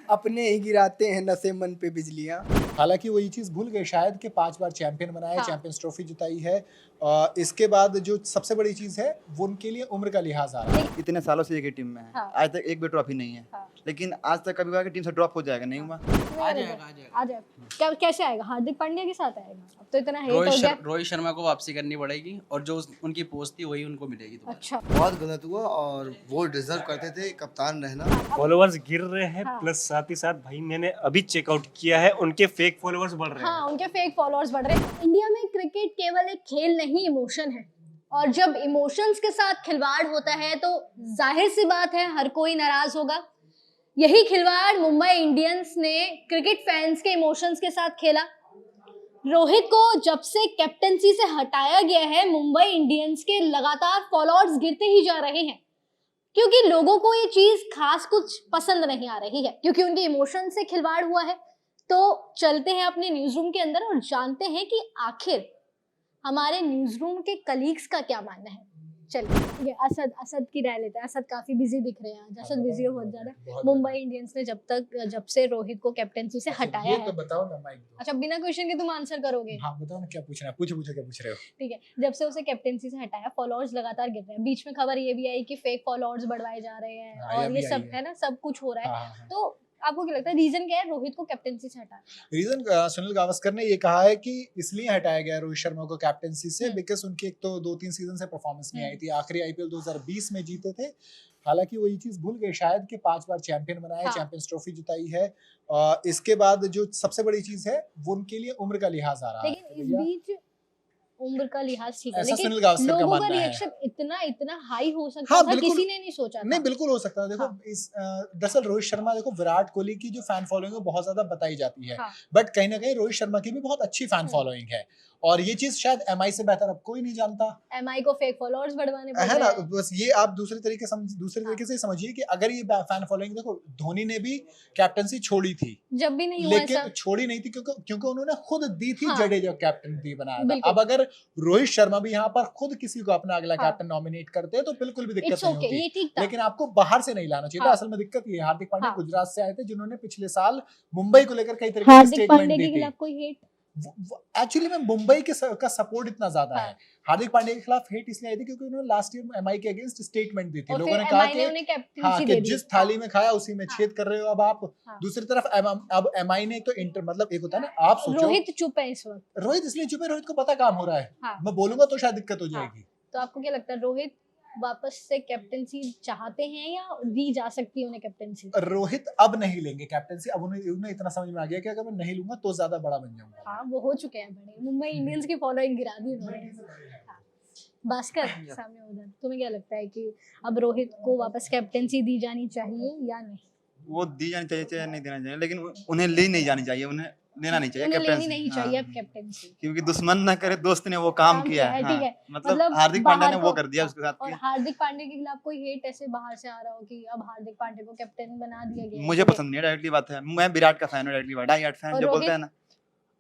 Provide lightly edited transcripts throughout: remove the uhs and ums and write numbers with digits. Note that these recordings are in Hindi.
अपने ही गिराते हैं नशे मन पे बिजलियां। हालांकि वो ये चीज़ भूल गए शायद कि 5 बार चैंपियन बनाया है, हाँ। चैंपियंस ट्रॉफी जिताई है। इसके बाद जो सबसे बड़ी चीज़ है वो उनके लिए उम्र का लिहाज आ रहा है। इतने सालों से एक ही टीम में है। हाँ। आज तक एक भी ट्रॉफी नहीं है। हाँ। लेकिन आज तक कभी हुआ कि टीम से ड्रॉप हो जाएगा, नहीं हुआ। आ जाएगा। क्या कैसे आएगा? हार्दिक पांड्या के साथ आएगा। अब तो इतना हेट हो गया। रोहित शर्मा को वापसी करनी पड़ेगी और जो उनकी पोस्ट थी वही उनको मिलेगी दोबारा। अच्छा, बहुत गलत हुआ और वो डिजर्व करते थे कप्तान रहना। फॉलोअर्स गिर रहे हैं हाँ। प्लस साथ ही साथ भाई मैंने अभी चेकआउट किया है उनके फेक फॉलोअर्स बढ़ रहे हैं। हाँ, उनके फेक फॉलोअर्स बढ़ रहे हैं। इंडिया में क्रिकेट केवल एक खेल नहीं, इमोशन है। और जब इमोशंस के साथ खिलवाड़ होता है तो जाहिर सी बात है हर कोई नाराज होगा। यही खिलवाड़ मुंबई इंडियंस ने क्रिकेट फैंस के इमोशंस के साथ खेला। रोहित को जब से कैप्टनसी से हटाया गया है, मुंबई इंडियंस के लगातार फॉलोअर्स गिरते ही जा रहे हैं, क्योंकि लोगों को ये चीज खास कुछ पसंद नहीं आ रही है, क्योंकि उनके इमोशन से खिलवाड़ हुआ है। तो चलते हैं अपने न्यूज रूम के अंदर और जानते हैं कि आखिर हमारे न्यूज रूम के कलीग्स का क्या मानना है। चलिए, ये असद की राय लेते हैं। असद काफी बिजी दिख रहे हैं आज। असद बिजी हो बहुत ज्यादा। मुंबई इंडियंस ने जब से रोहित को कैप्टनसी से हटाया है। तो बताओ ना माइक दो। अच्छा, बिना क्वेश्चन के तुम आंसर करोगे? हाँ बताओ ना क्या पूछना है, पूछो क्या पूछ रहे हो। ठीक है, जब से उसे कैप्टनसी से हटाया फॉलोअर्स लगातार गिर रहे हैं। बीच में खबर ये भी आई कि फेक फॉलोअर्स बढ़वाए जा रहे हैं हाँ, और ये ये भी आई सब है। है ना, सब कुछ हो रहा है। हाँ। तो आपको क्या लगता है रीजन क्या है रोहित को कैप्टनसी से हटाया? रीजन सुनील गावस्कर ने ये कहा है कि इसलिए हटाया गया रोहित शर्मा को कैप्टनसी से बिकॉज उनकी एक तो 2-3 सीजन से परफॉर्मेंस नहीं आई थी। आखिरी आईपीएल 2020 में जीते थे। हालांकि वो ये चीज़ भूल गए शायद कि 5 बार चैंपियन बनाया है, हाँ। चैंपियंस ट्रॉफी जिताई है। इसके बाद जो सबसे बड़ी चीज़ है वो उनके लिए उम्र का लिहाज आ रहा है। लेकिन इस बीच उम्र का लिहाज ठीक है, ऐसा लेकिन सुनील गावस्कर का लोगों का मानना है। रिएक्शन इतना हाई हो सकता हाँ, था, बिल्कुल। किसी ने नहीं सोचा था। नहीं, बिल्कुल हो सकता है। देखो हाँ। इस दरअसल रोहित शर्मा, देखो विराट कोहली की जो फैन फॉलोइंग है बहुत ज्यादा बताई जाती है। हाँ। बट कहीं ना कहीं रोहित शर्मा की भी बहुत अच्छी फैन फॉलोइंग है और ये चीज शायद एमआई से बेहतर अब कोई नहीं जानता एमआई को फेक फॉलोअर्स बढ़वाने पड़ है रहे ना। हैं। बस ये आप दूसरे तरीके से समझिए कि अगर ये फैन फॉलोइंग, देखो धोनी ने भी कैप्टनसी छोड़ी थी, जब भी नहीं हुआ लेकिन ऐसा। छोड़ी नहीं थी क्योंकि उन्होंने खुद दी थी। हाँ। जडेजा कैप्टन बनाया था। बिल्कुल। अब अगर रोहित शर्मा भी यहाँ पर खुद किसी को अपना अगला हाँ। कैप्टन नॉमिनेट करते हैं तो बिल्कुल भी दिक्कत इट्स नहीं ओके, होती। ये ठीक था। लेकिन आपको बाहर से नहीं लाना चाहिए था। हाँ। असल में दिक्कत ये है, हार्दिक पांड्या हाँ। गुजरात से आए थे जिन्होंने पिछले साल मुंबई को लेकर कई तरह की हार्दिक स्टेटमेंट पांड्या दी के थी। खिलाफ कोई हेट? एक्चुअली में मुंबई का सपोर्ट इतना ज्यादा हाँ। है। हार्दिक पांड्या के खिलाफ हेट इसलिए आई थी क्योंकि उन्होंने लास्ट ईयर एमआई के अगेंस्ट स्टेटमेंट दी थी। और लोगों फिर ने कहा एमआई ने उन्हें कि कैप्टनसी हाँ, दे कि दी। जिस थाली में खाया उसी में हाँ। छेद कर रहे हो अब आप। हाँ। दूसरी तरफ अब एमआई ने तो इंटर मतलब एक होता है ना, आप सोचो रोहित चुप है इस वक्त। रोहित इसलिए चुप है, रोहित को पता काम हो रहा है। हाँ। मैं बोलूंगा तो शायद दिक्कत हो जाएगी। तो आपको क्या लगता है रोहित वापस से कैप्टनसी चाहते हैं या दी जा सकती है उन्हें कैप्टनसी? रोहित अब नहीं लेंगे कैप्टनसी। अब उन्हें इतना समझ में आ गया कि अगर मैं नहीं लूंगा तो ज्यादा बड़ा बन जाऊंगा। हाँ, वो हो चुके हैं बड़े। मुंबई इंडियंस की फॉलोइंग गिरा दी उन्होंने। हाँ। भास्कर सामने उधर, तुम्हें क्या लगता है कि अब रोहित को वापस कैप्टनसी दी जानी चाहिए या नहीं? वो दी जानी चाहिए चाहे नहीं देना चाहिए, लेकिन उन्हें ले नहीं जानी चाहिए, उन्हें लेना नहीं चाहिए उन्हें लेनी कैप्टनसी। नहीं चाहिए अब कैप्टनसी। क्योंकि दुश्मन ना करे दोस्त ने वो काम किया है। ठीक है। मतलब हार्दिक पांड्या ने बाहर वो को- कर दिया उसके साथ और कि हार्दिक पांड्या के खिलाफ कोई हेट ऐसे बाहर से आ रहा हो कि अब हार्दिक पांड्या को कैप्टन बना दिया गया है? मुझे पसंद नहीं है, डायरेक्टली बात है। मैं विराट का फैन हूं, डायरेक्टली डाई हार्ड फैन और जो बोलते रोहित? हैं ना।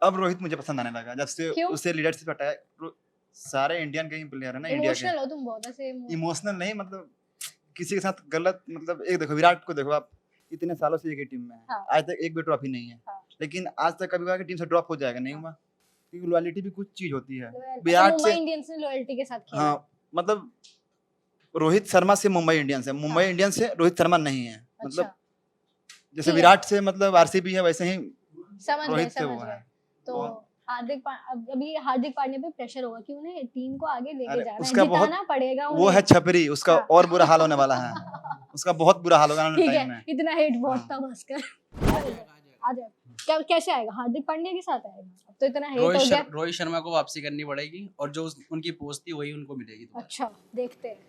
अब रोहित मुझे पसंद आने लगा जब से क्यों? उसे लीडरशिप हटाया। सारे इंडियन के ही प्लेयर है ना, इंडिया के। इमोशनल हो तुम बहुत ऐसे। इमोशनल नहीं, मतलब किसी के साथ गलत, मतलब एक देखो विराट को देखो आप, इतने सालों से एक ही टीम में है। हाँ। आज तक एक भी ट्रॉफी नहीं है। हाँ। लेकिन आज तक कभी हुआ कि टीम से ड्रॉप हो जाएगा, नहीं हुआ। क्योंकि लॉयल्टी भी कुछ चीज होती है। विराट मुंबई से इंडियंस ने लॉयल्टी के साथ खेला। हाँ, मतलब रोहित शर्मा से मुंबई इंडियंस है, मुंबई हाँ। इंडियंस से रोहित शर्मा नहीं है। मतलब अच्छा, जैसे ठीक है। विराट से मतलब आरसीबी है, वैसे ही समझ गए रोहित से समझ वो गए। है। तो अभी हार्दिक पांड्या पे प्रेशर होगा कि उन्हें टीम को आगे लेके अरे, जाना है, उसका बहुत- जिताना पड़ेगा वो है उन्हें। छपरी, उसका हाँ। और बुरा हाल होने वाला है। उसका बहुत बुरा हाल होगा आने ठीक वाले टाइम है, में। इतना हेट बहुत हाँ। था भास्कर। आ जाए। क्या कैसे आएगा? हार्दिक पांड्या के साथ आएगा। अब तो इतना हेट हो गया। रोहित शर्मा को वापसी करनी पड़ेगी और जो उनकी पोस्ट थी वही उनको मिलेगी दोबारा। अच्छा, देखते हैं।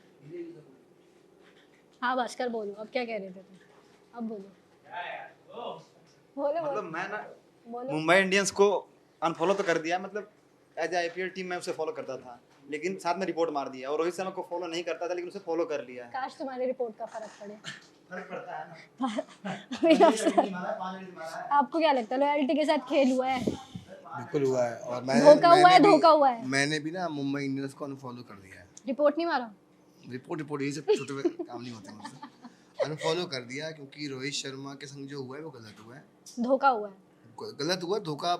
हाँ भास्कर बोलो, अब क्या कह रहे थे तुम? अब बोलो बोलो मतलब बोलो मैं ना बोलो। मुंबई इंडियंस को अनफॉलो तो कर दिया, मतलब एज आईपीएल टीम में उसे फॉलो करता था, लेकिन साथ में रिपोर्ट मार दिया। और रोहित शर्मा को फॉलो नहीं करता था, लेकिन उसे फॉलो कर लिया है। काश तुम्हारी रिपोर्ट का फर्क पड़े। फर्क पड़ता है ना। आपको क्या लगता है लॉयल्टी के साथ खेल हुआ है? बिल्कुल हुआ है। और धोखा हुआ है, धोखा हुआ है। मैंने भी ना मुंबई इंडियंस को अनफॉलो कर दिया है। रिपोर्ट नहीं मारा? रिपोर्ट यही सब छोटे काम नहीं होते मुझसे। अनफॉलो कर दिया क्योंकि रोहित शर्मा के संग जो हुआ है वो गलत हुआ है। धोखा हुआ है। गलत हुआ, धोखा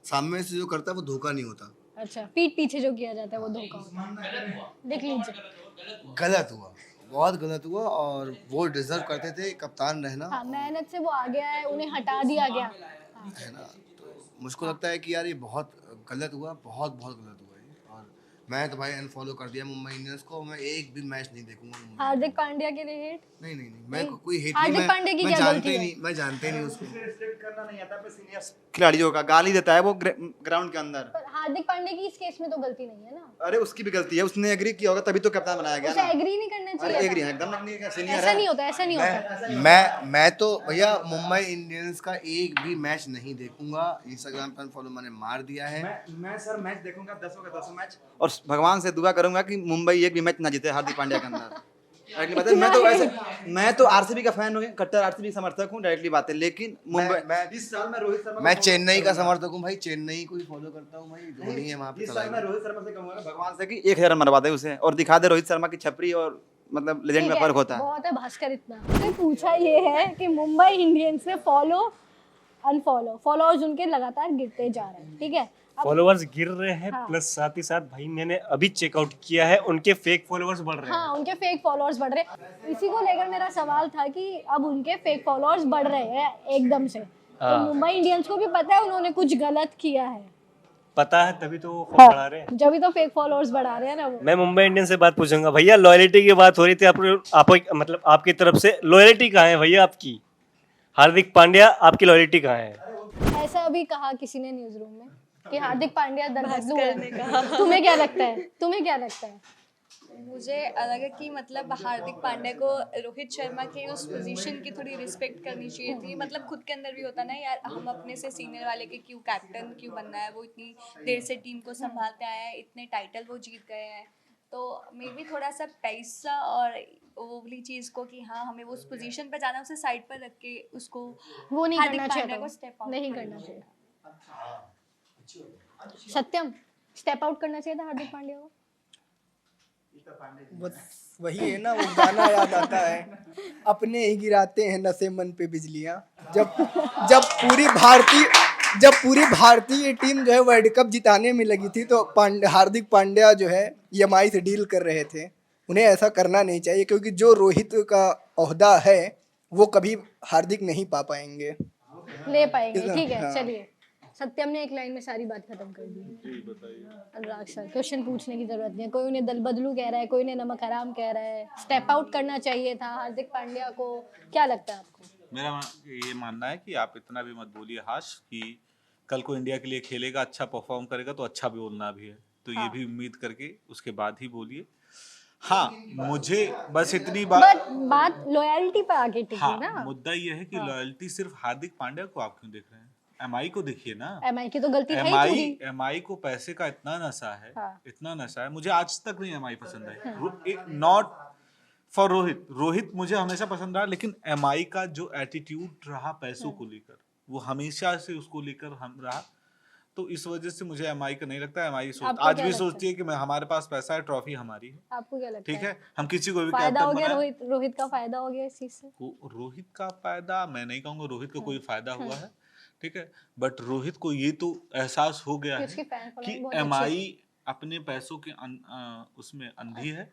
सामने से जो करता है वो धोखा नहीं होता, अच्छा, पीठ पीछे जो किया जाता है वो धोखा होता है। देख लीजिए। गलत हुआ, बहुत गलत हुआ। और वो डिजर्व करते थे कप्तान रहना, हाँ, मेहनत से वो आ गया है, उन्हें हटा दिया गया। हाँ। है ना। तो मुझको लगता है कि यार ये बहुत गलत हुआ, बहुत बहुत गलत हुआ ये। और मैं तो भाई अनफॉलो कर दिया मुंबई इंडियंस को। मैं एक भी मैच नहीं देखूंगा मुंबई। हार्दिक पांड्या के लिए हेट? नहीं नहीं नहीं, मैं कोई हेट हार्दिक नहीं, पांड्या की मैं क्या जानते गलती ही है? नहीं, मैं जानते ही नहीं उसको। रिस्पेक्ट करना नहीं आता अपने सीनियर खिलाड़ियों का, गाली देता है वो ग्राउंड के अंदर। पर हार्दिक पांड्या की इस केस में तो गलती नहीं है ना। अरे उसकी भी गलती है, उसने एग्री किया होगा तभी तो कप्तान बनाया गया उसे ना। एग्री नहीं करना अरे चाहिए एग्री था। है एकदम, नहीं सीनियर ऐसा है। नहीं होता, ऐसा नहीं होता। मैं तो भैया मुंबई इंडियंस का एक भी मैच नहीं देखूंगा। इंस्टाग्राम पर फॉलो मैंने मार दिया है। मैं सर मैच देखूंगा 10 का 10 मैच, और भगवान से दुआ करूंगा कि मुंबई एक भी मैच ना जीते हार्दिक पांड्या के अंदर। डायरेक्टली बात है, मैं तो आरसीबी का फैन हूँ, कट्टर आरसीबी समर्थक हूँ, डायरेक्टली बात है। लेकिन मुंबई इस साल मैं रोहित शर्मा मैं चेन्नई का समर्थक हूँ भाई, चेन्नई को ही फॉलो करता हूँ भाई। धोनी है वहाँ पे, इस साल मैं रोहित शर्मा से कहूंगा भगवान से कि 1000 रन मरवा दे उसे, और दिखा दे रोहित शर्मा की छपरी और मतलब लेजेंड ठीक में है, फर्क होता है। बहुत है भास्कर इतना। मैंने पूछा ये है कि मुंबई इंडियंस में फॉलो अनफॉलो फॉलोअर्स उनके लगातार गिरते जा रहे हैं, ठीक है। अब फॉलोअर्स गिर रहे हैं, हाँ। प्लस साथ ही साथ भाई मैंने अभी चेकआउट किया है, उनके फेक फॉलोअर्स बढ़ रहे हैं। हाँ, उनके फेक फॉलोअर्स बढ़ रहे हैं। इसी को लेकर मेरा सवाल था कि अब उनके फेक फॉलोअर्स बढ़ रहे हैं एकदम से, तो हाँ। मुंबई इंडियंस को भी पता है उन्होंने कुछ गलत किया है, पता है तभी तो वो हाँ, बढ़ा रहे हैं। जब भी तो फेक फॉलोअर्स बढ़ा रहे हैं ना वो। मैं मुंबई इंडियंस से बात पूछूंगा, भैया लॉयल्टी की बात हो रही थी, आप मतलब आपकी तरफ से लॉयल्टी कहाँ है भैया आपकी? हार्दिक पांड्या आपकी लॉयल्टी कहाँ है? ऐसा अभी कहा किसी ने न्यूज रूम में कि हार्दिक पांड्या दर बदलू है। तुम्हें क्या लगता है? तुम्हें क्या लगता है? मुझे लगा कि मतलब हार्दिक पांड्या को रोहित शर्मा के उस पोजीशन की थोड़ी रिस्पेक्ट करनी चाहिए थी। मतलब खुद के अंदर भी होता ना यार, हम अपने से सीनियर वाले के क्यों कैप्टन क्यों बनना है, वो इतनी देर से टीम को संभालते आए हैं, इतने टाइटल वो जीत गए हैं, तो मे बी थोड़ा सा पैसा और वो वाली चीज़ को कि हाँ हमें वो उस पोजीशन पे जाना, उसे साइड पर रख के उसको वो नहीं हार्दिक करना पांड्या चाहिए को था, स्टेप आउट नहीं करना चाहिए। सत्यम, स्टेप आउट करना चाहिए था हार्दिक पांड्या को। बस वही है ना, वो गाना याद आता है, अपने ही गिराते हैं नशे मन पे बिजलियां। जब पूरी भारतीय टीम जो है वर्ल्ड कप जिताने में लगी थी, तो हार्दिक पांड्या जो है ईएमआई से डील कर रहे थे। उन्हें ऐसा करना नहीं चाहिए, क्योंकि जो रोहित का ओहदा है वो कभी हार्दिक नहीं पा पाएंगे। ले पाएंगे, ठीक है। हाँ। चलिए, सत्यम ने एक लाइन में सारी बात खत्म कर दी। अनुराग सर, क्वेश्चन पूछने की जरूरत नहीं है। कोई उन्हें दल बदलू कह रहा है, कोई उन्हें नमक हराम कह रहा है, स्टेप आउट करना चाहिए था हार्दिक पांड्या को। क्या लगता है आपको? मेरा ये मानना है कि आप इतना भी मत बोलिए हाश कि कल को इंडिया के लिए खेलेगा, अच्छा परफॉर्म करेगा तो अच्छा भी बोलना भी है, तो ये भी उम्मीद करके उसके बाद ही बोलिए। हाँ, मुझे बस इतनी बात लॉयल्टी पे आगे टिकी हाँ, ना। मुद्दा ये है कि लॉयल्टी सिर्फ हार्दिक पांड्या को आप क्यों देख रहे हैं? एमआई को देखिए ना। एमआई की तो गलती है ही पूरी। एमआई को पैसे का इतना नशा है, हाँ। इतना नशा है। मुझे आज तक नहीं एमआई पसंद है, नॉट फॉर रोहित मुझे हमेशा पसंद रहा, लेकिन एमआई का जो एटीट्यूड रहा पैसों को लेकर, वो हमेशा से उसको लेकर हम रहा, तो इस वजह से मुझे एमआई का नहीं लगता। एमआई आज भी सोचती है कि हमारे पास पैसा है, ट्रॉफी हमारी है। आपको क्या लगता है? ठीक है, हम किसी को भी फायदा हो कैप्टन गया, बनाए। रोहित का फायदा हो गया इस चीज से। रोहित का फायदा मैं नहीं कहूंगा, रोहित को कोई फायदा हुआ है, ठीक है, बट रोहित को ये तो एहसास हो गया है कि एमआई अपने पैसों के उसमें अंधी है।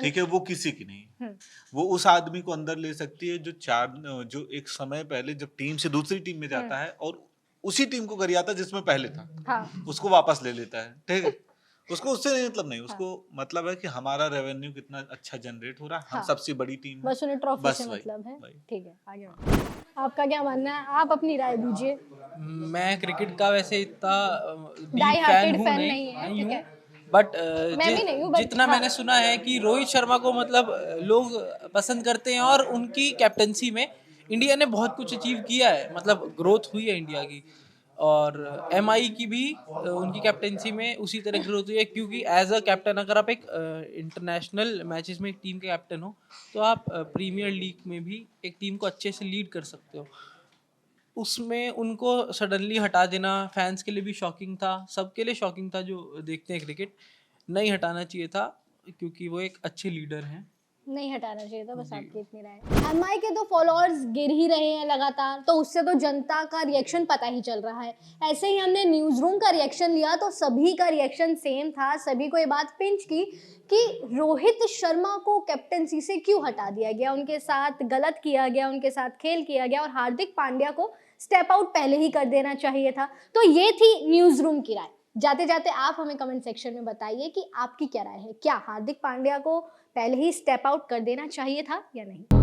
ठीक है, वो किसी की नहीं, वो उस आदमी को अंदर ले सकती है जो एक समय पहले जब टीम से दूसरी टीम में जाता है और उसी टीम को कर आता जिसमें पहले था, उसको वापस ले लेता है। ठीक है, उसको उससे नहीं मतलब नहीं, उसको मतलब है कि हमारा रेवेन्यू कितना अच्छा जनरेट हो रहा है, हम सबसे बड़ी टीम है, बस उन्हें ट्रॉफी से मतलब है। ठीक है, आगे आपका क्या मानना है? आप अपनी राय दीजिए। मैं क्रिकेट का वैसे इतना फैन नहीं है, ठीक है, बट मैं भी नहीं हूं, जितना मैंने सुना है कि रोहित शर्मा को मतलब लोग पसंद करते हैं, और उनकी कैप्टनसी में इंडिया ने बहुत कुछ अचीव किया है, मतलब ग्रोथ हुई है इंडिया की, और एमआई की भी उनकी कैप्टनसी में उसी तरह ग्रोथ हुई है, क्योंकि एज अ कैप्टन अगर आप एक इंटरनेशनल मैचेस में एक टीम के कैप्टन हो, तो आप प्रीमियर लीग में भी एक टीम को अच्छे से लीड कर सकते हो। उसमें उनको सडनली हटा देना फैंस के लिए भी शॉकिंग था, सबके लिए शॉकिंग था जो देखते हैं क्रिकेट। नहीं हटाना चाहिए था, क्योंकि वो एक अच्छे लीडर हैं, नहीं हटाना चाहिए था, बस आपकी इतनी राय। एमआई के तो फॉलोअर्स गिर ही रहे हैं लगातार, तो उससे तो जनता का रिएक्शन पता ही चल रहा है। ऐसे ही हमने न्यूज रूम का रिएक्शन लिया तो सभी का रिएक्शन सेम था। सभी को ये बात पिंच की कि रोहित शर्मा को कैप्टेंसी से क्यों हटा दिया गया, उनके साथ गलत किया गया, उनके साथ खेल किया गया और हार्दिक पांड्या को स्टेप आउट पहले ही कर देना चाहिए था। तो ये थी न्यूज रूम की राय। जाते जाते आप हमें कमेंट सेक्शन में बताइए कि आपकी क्या राय है, क्या हार्दिक पांड्या को पहले ही स्टेप आउट कर देना चाहिए था या नहीं।